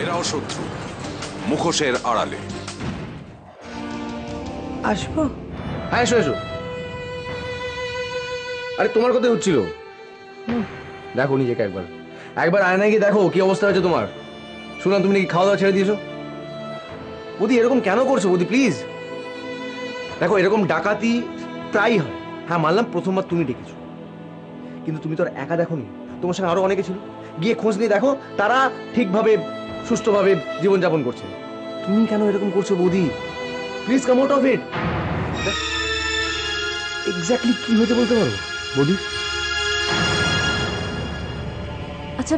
এরাও শত্রু, মুখোশের আড়ালে। আসবো? হ্যাঁ, এসো এসো। আরে তোমার কথাই হচ্ছিল। দেখো নিজেকে একবার, একবার আয়নায় গিয়ে দেখো কি অবস্থা হয়েছে তোমার। শুনলাম তুমি নাকি খাওয়া দাওয়া ছেড়ে দিয়েছো। বৌদি এরকম কেন করছো বৌদি, প্লিজ। দেখো এরকম ডাকাতি প্রায়ই হয়। হ্যাঁ মানলাম প্রথমবার তুমি ডেকেছো, কিন্তু তুমি তো আর একা দেখোনি, তোমার সঙ্গে আরো অনেকে ছিল। গিয়ে খোঁজ নিয়ে দেখো তারা ঠিকভাবে সুষ্ঠুভাবে জীবনযাপন করছে। তুমি কেন এরকম করছো বৌদি? Please come out of it. Exactly কি হয়েছে বলতে পারো বৌদি? আচ্ছা,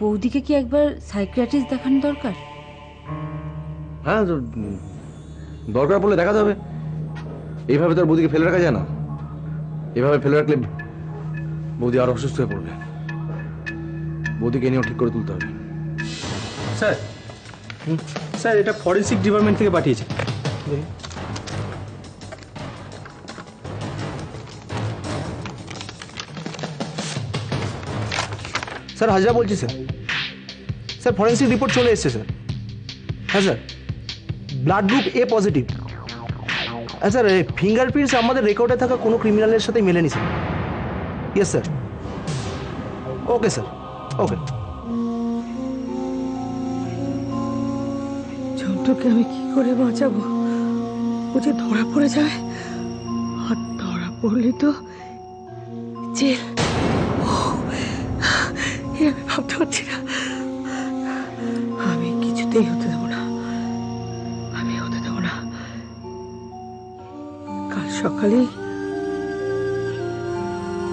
বৌদিকে কি একবার সাইকিয়াট্রিস্ট দেখানো দরকার? হ্যাঁ, দরকার পড়লে দেখাতে হবে। এইভাবে তো আর বৌদিকে ফেলে রাখা যায় না। এভাবে ফেলে রাখলে বৌদি আরো অসুস্থ হয়ে পড়বে। বৌদিকে নিয়েও ঠিক করে তুলতে হবে। স্যার, স্যার এটা ফরেন্সিক ডিপার্টমেন্ট থেকে পাঠিয়েছে। স্যার হাজরা বলছি স্যার। স্যার ফরেন্সিক রিপোর্ট চলে এসেছে স্যার। হ্যাঁ sir, blood group A positive. হ্যাঁ স্যার, ফিঙ্গারপ্রিন্টস আমাদের রেকর্ডে থাকা কোনো ক্রিমিনালের সাথে মেলেনি sir. Yes sir. Okay sir, okay. ঝন্টুকে আমি কি করে বাঁচাবো? ও যে ধরা পড়ে যায়, আর ধরা পড়লে তো জেল। আমি ভাবতে পারছি না। আমি কিছুতেই হতে দেবো না, আমি হতে দেবো না। কাল সকালেই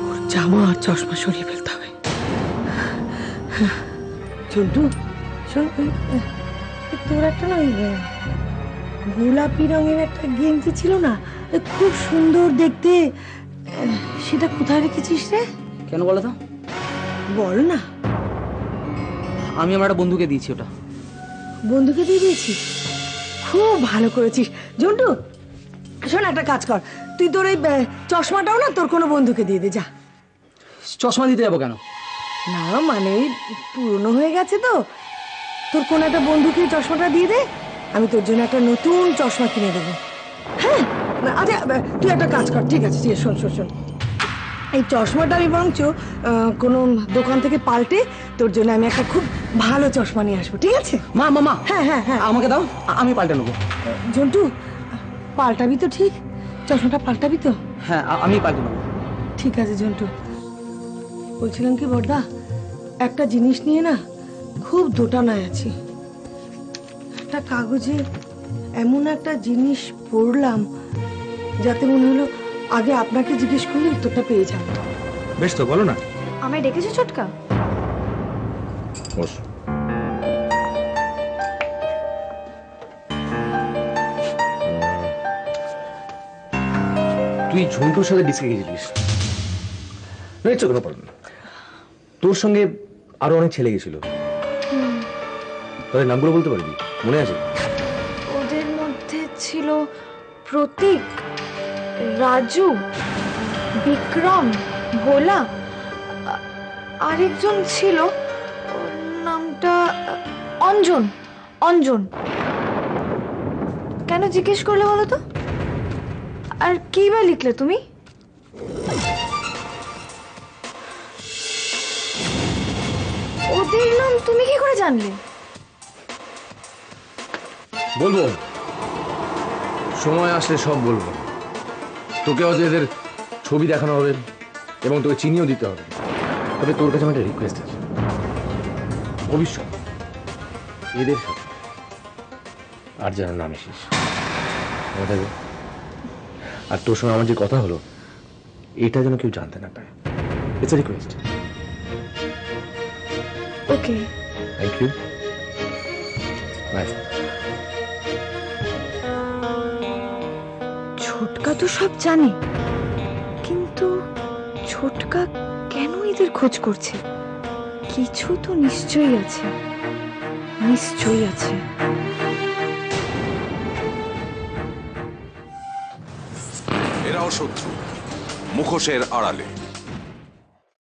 ওর জামা আর চশমা সরিয়ে ফেলতে হবে। ঝন্টু শোন, তোর একটা না গোলাপি রঙের একটা গেঞ্জি ছিল না, খুব সুন্দর দেখতে, সেটা কোথায় রেখেছিস রে? কেন বলো তো? বল না। আমি আমার একটা বন্ধুকে দিয়েছি ওটা। বন্ধুকে দিয়ে দিয়েছিস? খুব ভালো করেছিস ঝন্টু। শোন, একটা কাজ কর, তুই তোর এই চশমাটাও না তোর কোনো বন্ধুকে দিয়ে দে, যা। চশমা দিতে যাবো কেন? না মানে পুরনো হয়ে গেছে তো, তোর কোন একটা বন্ধুকে চশমাটা দিয়ে দে, আমি তোর জন্য একটা নতুন চশমা কিনে দেবো। হ্যাঁ আচ্ছা, তুই একটা কাজ কর, ঠিক আছে? শোন শোন শোন, এই চশমাটা আমি বরঞ্চ কোনো দোকান থেকে পাল্টে তোর জন্য আমি একটা খুব ভালো চশমা নিয়ে আসবো, ঠিক আছে? মা মা মা, হ্যাঁ হ্যাঁ হ্যাঁ, আমাকে দাও, আমি পাল্টে নেবো। ঝন্টু পাল্টাবি তো? ঠিক, চশমাটা পাল্টাবি তো? হ্যাঁ, আমি পাল্টে নেবো। ঠিক আছে ঝন্টু। বলছিলাম কি বড়দা, একটা জিনিস নিয়ে না খুব দোটানায় আছি। একটা কাগজে এমন একটা জিনিস পড়লাম যাতে মনে হলো আগে আপনাকে জিজ্ঞেস করলে উত্তরটা পেয়ে যাবো। বেশ তো, বলো না। আমায় ডেকেছো ছোটকা? তুই ঝন্টুর সাথে ডিস্কে গেছিলিস? কোনো প্রবলেম। তোর সঙ্গে আরো অনেক ছেলে গেছিল, তাদের নামগুলো বলতে পারবি? মনে আছে? ওদের মধ্যে ছিল প্রতীক, রাজু, বিক্রম, ভোলা, আরেকজন ছিল, ওর নামটা অঞ্জন। অঞ্জন। কেন জিজ্ঞেস করলে বলো তো? আর কি বা লিখলে তুমি? ওদের নাম তুমি কি করে জানলে? বলবো, সময় আসলে সব বলবো। তোকে হয়তো এদের ছবি দেখানো হবে এবং তোকে চিনিও দিতে হবে। তবে তোর কাছে আমার একটা রিকোয়েস্ট আছে, ভবিষ্যৎ এদের সাথে আর যেন না মিশিস। মনে থাকবে? আর তোর সঙ্গে আমার যে কথা হলো, এটা যেন কেউ জানতে না পারে। It's a request. Okay, thank you. Bye. ছোটকা তো সব জানে, কিন্তু ছোটকা কেন এদের খোঁজ করছে? কিছু তো নিশ্চয়ই আছে, নিশ্চয়ই আছে। এরাও শত্রু, মুখোশের আড়ালে।